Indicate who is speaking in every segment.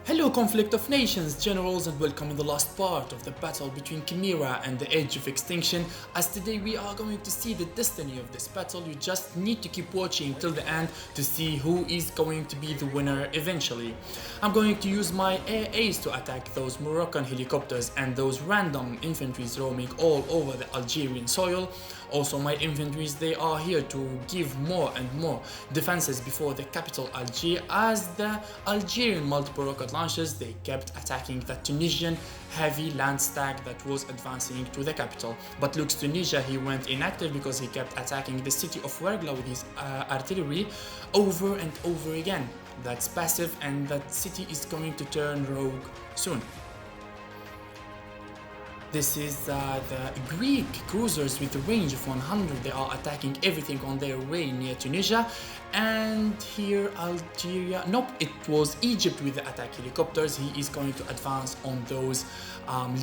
Speaker 1: Hello Conflict of Nations generals, and welcome in the last part of the battle between Chimera and the Edge of Extinction, as today we are going to see the destiny of this battle. You just need to keep watching till the end to see who is going to be the winner eventually. I'm going to use my AAs to attack those Moroccan helicopters and those random infantries roaming all over the Algerian soil. Also my infantries, they are here to give more and more defenses before the capital Algiers, as the Algerian multiple rocket launchers, they kept attacking the Tunisian heavy land stack that was advancing to the capital. But looks Tunisia, he went inactive because he kept attacking the city of Wergla with his artillery over and over again. That's passive, and that city is going to turn rogue soon. This is the Greek cruisers with a range of 100. They are attacking everything on their way near Tunisia. And here Algeria, nope, it was Egypt with the attack helicopters. He is going to advance on those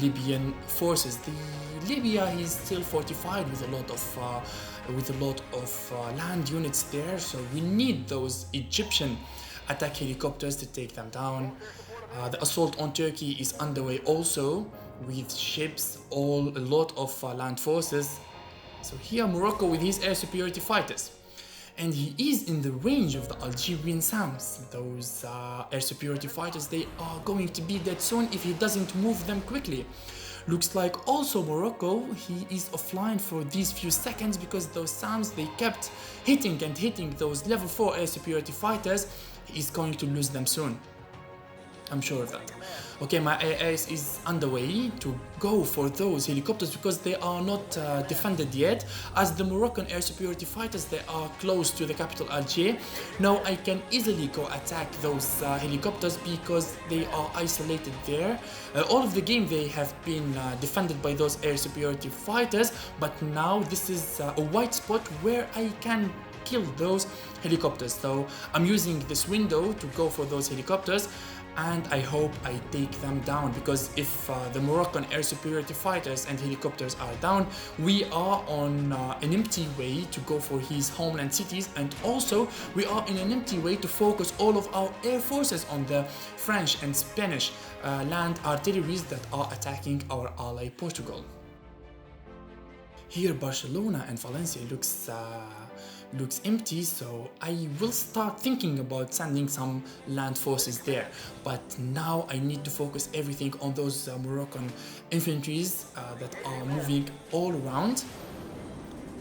Speaker 1: Libyan forces. Libya is still fortified with a lot of land units there, so we need those Egyptian attack helicopters to take them down. The assault on Turkey is underway also, with ships, a lot of land forces. So here Morocco with his air superiority fighters, and he is in the range of the Algerian SAMs. Those air superiority fighters, they are going to be dead soon if he doesn't move them quickly. Looks like also Morocco, he is offline for these few seconds because those SAMs, they kept hitting and hitting those level 4 air superiority fighters. He is going to lose them soon, I'm sure of that. Okay, my AS is underway to go for those helicopters because they are not defended yet, as the Moroccan air superiority fighters, they are close to the capital Algiers. Now I can easily go attack those helicopters because they are isolated there. All of the game they have been defended by those air superiority fighters, but now this is a white spot where I can kill those helicopters. So I'm using this window to go for those helicopters, and I hope I take them down, because if the Moroccan air superiority fighters and helicopters are down, we are on an empty way to go for his homeland cities, and also we are in an empty way to focus all of our air forces on the French and Spanish land artilleries that are attacking our ally Portugal. Here Barcelona and Valencia looks empty, so I will start thinking about sending some land forces there. But now I need to focus everything on those Moroccan infantries that are moving all around,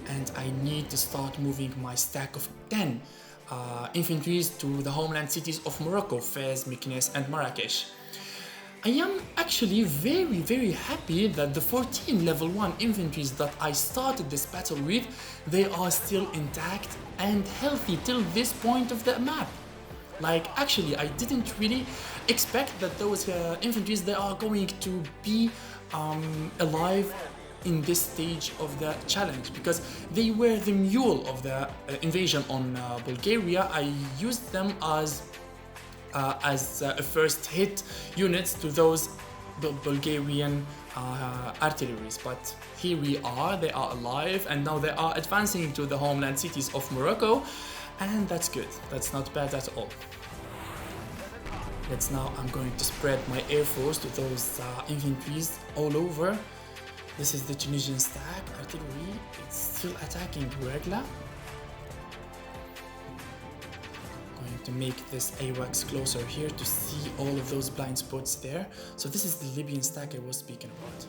Speaker 1: and I need to start moving my stack of 10 infantries to the homeland cities of Morocco, Fez, Meknes and Marrakesh. I am actually very happy that the 14 level 1 infantries that I started this battle with, they are still intact and healthy till this point of the map. Like, actually I didn't really expect that those infantries, they are going to be alive in this stage of the challenge, because they were the mule of the invasion on Bulgaria. I used them as a first hit units to those Bulgarian artilleries, but here we are, they are alive, and now they are advancing to the homeland cities of Morocco, and that's good, that's not bad at all. I'm going to spread my air force to those infantries all over. This is the Tunisian stack artillery, it's still attacking Wergla. To make this AWACS closer here to see all of those blind spots there. So this is the Libyan stack I was speaking about.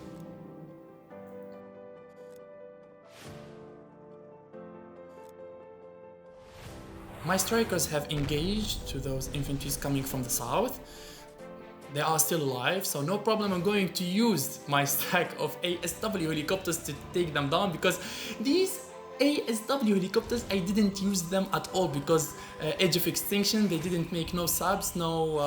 Speaker 1: My strikers have engaged to those infantries coming from the south. They are still alive, so no problem. I'm going to use my stack of ASW helicopters to take them down, because these ASW helicopters, I didn't use them at all because Edge of Extinction, they didn't make no subs, no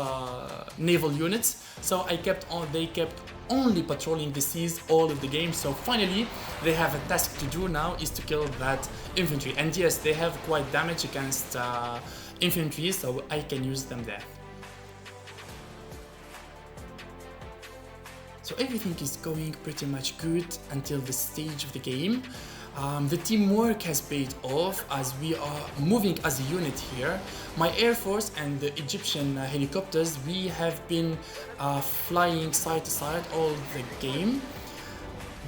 Speaker 1: naval units, so they kept only patrolling the seas all of the game. So finally they have a task to do now, is to kill that infantry, and yes, they have quite damage against infantry, so I can use them there. So everything is going pretty much good until this stage of the game. The teamwork has paid off as we are moving as a unit here. My Air Force and the Egyptian helicopters, we have been flying side to side all the game.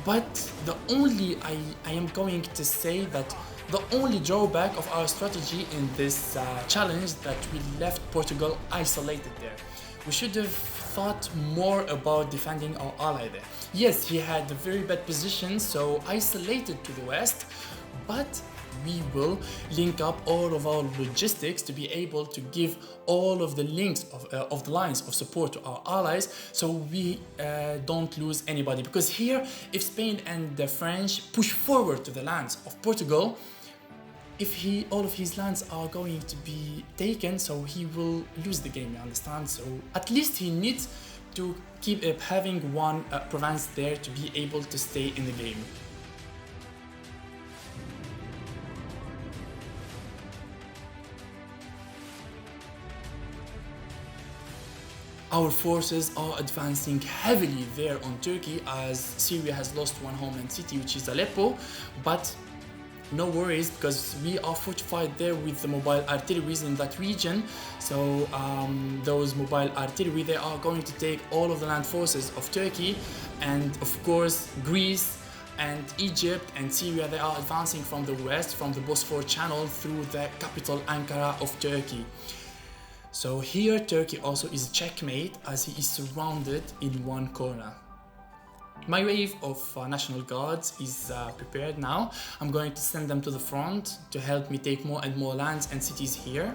Speaker 1: But the only, I am going to say that the only drawback of our strategy in this challenge that we left Portugal isolated there. We should have thought more about defending our ally there. Yes, he had a very bad position, so isolated to the west, but we will link up all of our logistics to be able to give all of the links of the lines of support to our allies, so we don't lose anybody. Because here, if Spain and the French push forward to the lands of Portugal, if all of his lands are going to be taken, so he will lose the game, you understand? So at least he needs to keep having one province there to be able to stay in the game. Our forces are advancing heavily there on Turkey as Syria has lost one homeland city, which is Aleppo, but no worries, because we are fortified there with the mobile artilleries in that region. So those mobile artillery, they are going to take all of the land forces of Turkey, and of course Greece and Egypt and Syria, they are advancing from the west, from the Bosphorus channel through the capital Ankara of Turkey. So here Turkey also is checkmate as he is surrounded in one corner. My wave of National Guards is prepared now. I'm going to send them to the front to help me take more and more lands and cities here.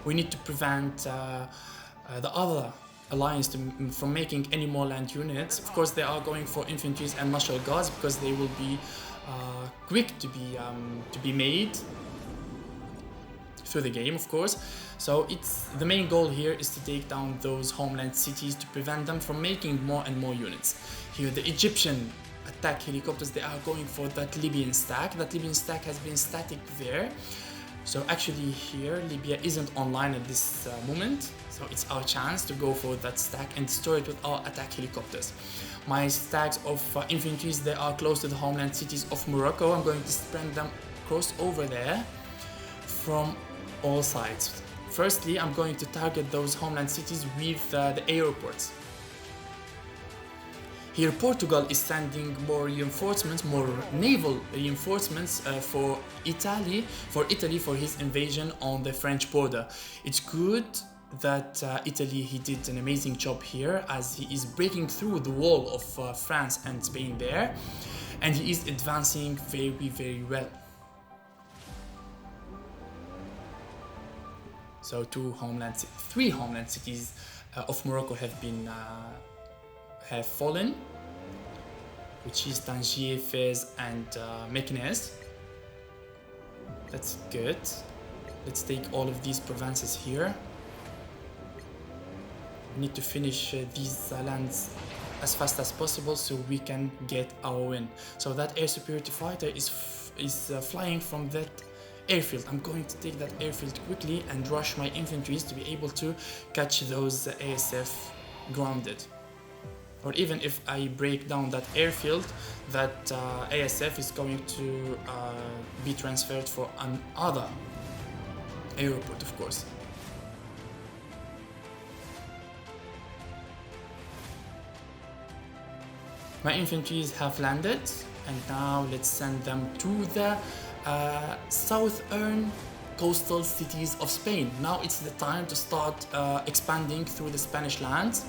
Speaker 1: We need to prevent the other alliance from making any more land units. Of course, they are going for infantries and National Guards because they will be quick to be made through the game, of course. So the main goal here is to take down those homeland cities to prevent them from making more and more units. Here the Egyptian attack helicopters, they are going for that Libyan stack. That Libyan stack has been static there. So actually here Libya isn't online at this moment. So it's our chance to go for that stack and destroy it with our attack helicopters. My stacks of infantries, they are close to the homeland cities of Morocco. I'm going to spread them cross over there from all sides. Firstly, I'm going to target those homeland cities with the airports. Here Portugal is sending more reinforcements, more naval reinforcements for Italy for his invasion on the French border. It's good that Italy, he did an amazing job here as he is breaking through the wall of France and Spain there, and he is advancing very, very well. So three homeland cities of Morocco have fallen, which is Tangier, Fez and Meknes. That's good. Let's take all of these provinces here. We need to finish these lands as fast as possible so we can get our win. So that air superiority fighter is flying from that airfield. I'm going to take that airfield quickly and rush my infantry to be able to catch those ASF grounded. Or even if I break down that airfield, that ASF is going to be transferred for another airport, of course. My infantry have landed, and now let's send them to the southern coastal cities of Spain. Now it's the time to start expanding through the Spanish lands.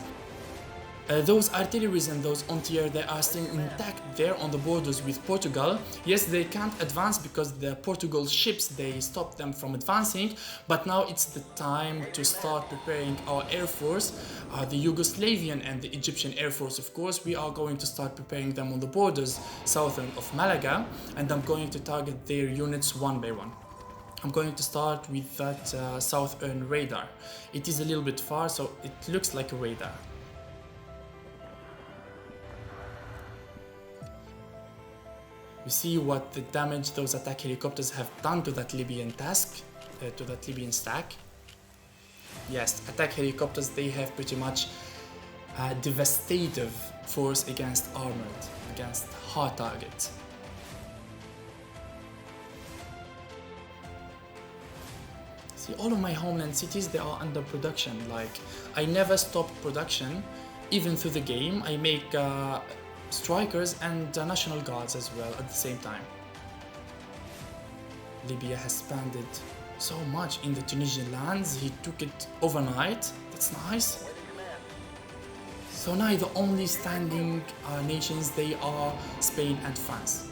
Speaker 1: Those artilleries and those anti-air, they are still intact there on the borders with Portugal. Yes, they can't advance because the Portugal ships, they stopped them from advancing, but now it's the time to start preparing our air force, the Yugoslavian and the Egyptian air force, of course. We are going to start preparing them on the borders southern of Malaga, and I'm going to target their units one by one. I'm going to start with that southern radar. It is a little bit far, so it looks like a radar. You see what the damage those attack helicopters have done to that Libyan to that Libyan stack. Yes, attack helicopters, they have pretty much a devastative force against armored, against hard targets. See, all of my homeland cities, they are under production. Like, I never stopped production, even through the game. I make strikers and national guards as well at the same time. Libya has expanded so much in the Tunisian lands. He took it overnight. That's nice. So now the only standing nations, they are Spain and France.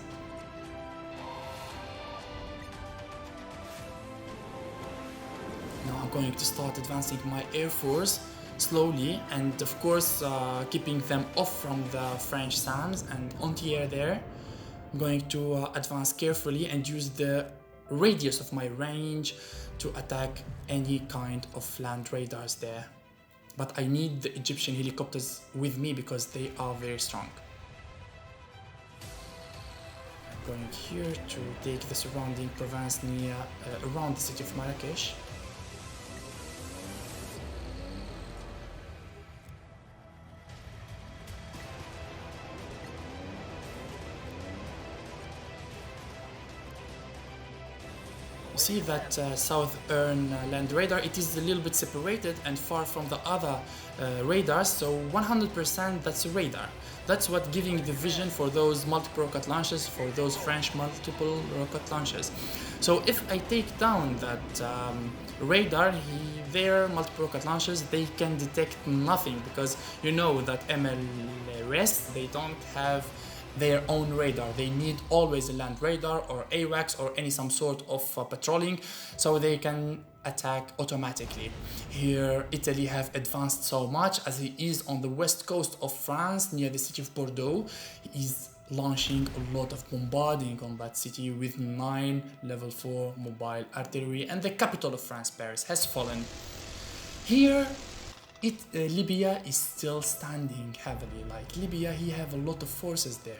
Speaker 1: Now I'm going to start advancing my air force slowly, and of course keeping them off from the French SAMs and anti-air there. I'm going to advance carefully and use the radius of my range to attack any kind of land radars there. But I need the Egyptian helicopters with me because they are very strong. I'm going here to take the surrounding province near around the city of Marrakesh. See that southern land radar, it is a little bit separated and far from the other radars, so 100% that's a radar. That's what giving the vision for those multiple rocket launches, for those French multiple rocket launches. So if I take down that radar, their multiple rocket launches, they can detect nothing, because you know that MLRS, they don't have their own radar. They need always a land radar or AWACS or any some sort of patrolling, so they can attack automatically. Here Italy have advanced so much, as he is on the west coast of France near the city of Bordeaux. He is launching a lot of bombarding on that city with 9 level 4 mobile artillery, and the capital of France, Paris, has fallen. Here Libya is still standing heavily. Like Libya, he have a lot of forces there.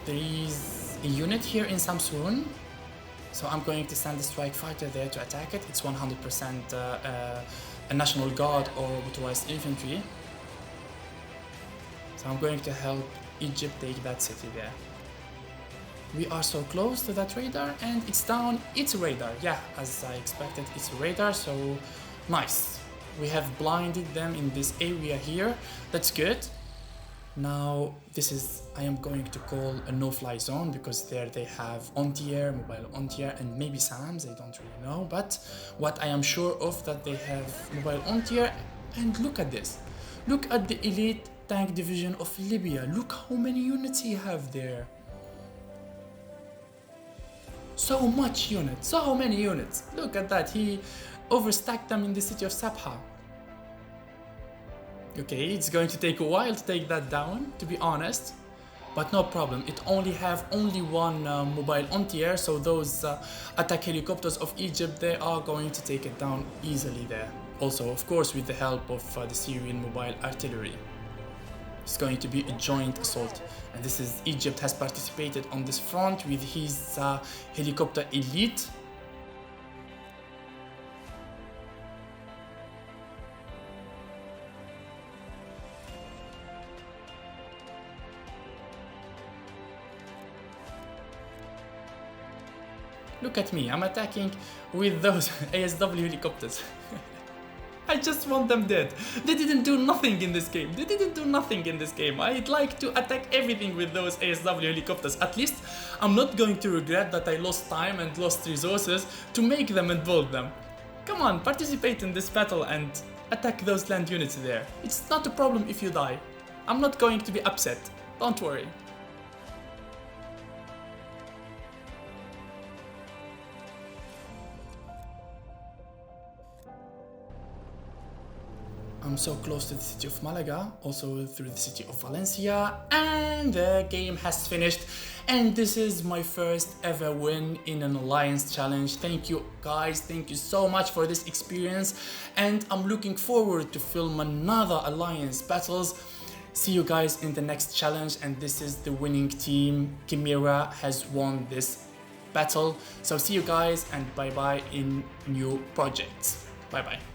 Speaker 1: There is a unit here in Samsun. So I'm going to send a strike fighter there to attack it. It's 100% a National Guard or motorized infantry. So I'm going to help Egypt take that city there. We are so close to that radar, and it's down. It's a radar. Yeah, as I expected, it's a radar, so nice. We have blinded them in this area here. That's good. Now I am going to call a no-fly zone, because there they have anti-air, mobile anti-air, and maybe SAMs, I don't really know, but what I am sure of that they have mobile anti-air. And look at this. Look at the elite tank division of Libya. Look how many units he have there. So much units, so many units. Look at that, he overstacked them in the city of Sabha. Okay, it's going to take a while to take that down, to be honest, but no problem. It only have one mobile anti-air, so those attack helicopters of Egypt, they are going to take it down easily there. Also, of course, with the help of the Syrian mobile artillery. It's going to be a joint assault, and this is Egypt has participated on this front with his helicopter elite. Look at me, I'm attacking with those ASW helicopters. I just want them dead. They didn't do nothing in this game. I'd like to attack everything with those ASW helicopters. At least I'm not going to regret that I lost time and lost resources to make them and build them. Come on, participate in this battle and attack those land units there. It's not a problem if you die. I'm not going to be upset. Don't worry. I'm so close to the city of Malaga, also through the city of Valencia, and the game has finished. And this is my first ever win in an Alliance challenge. Thank you guys, thank you so much for this experience, and I'm looking forward to film another Alliance battles. See you guys in the next challenge, and this is the winning team. Chimera has won this battle. So see you guys, and bye bye in new projects. Bye bye.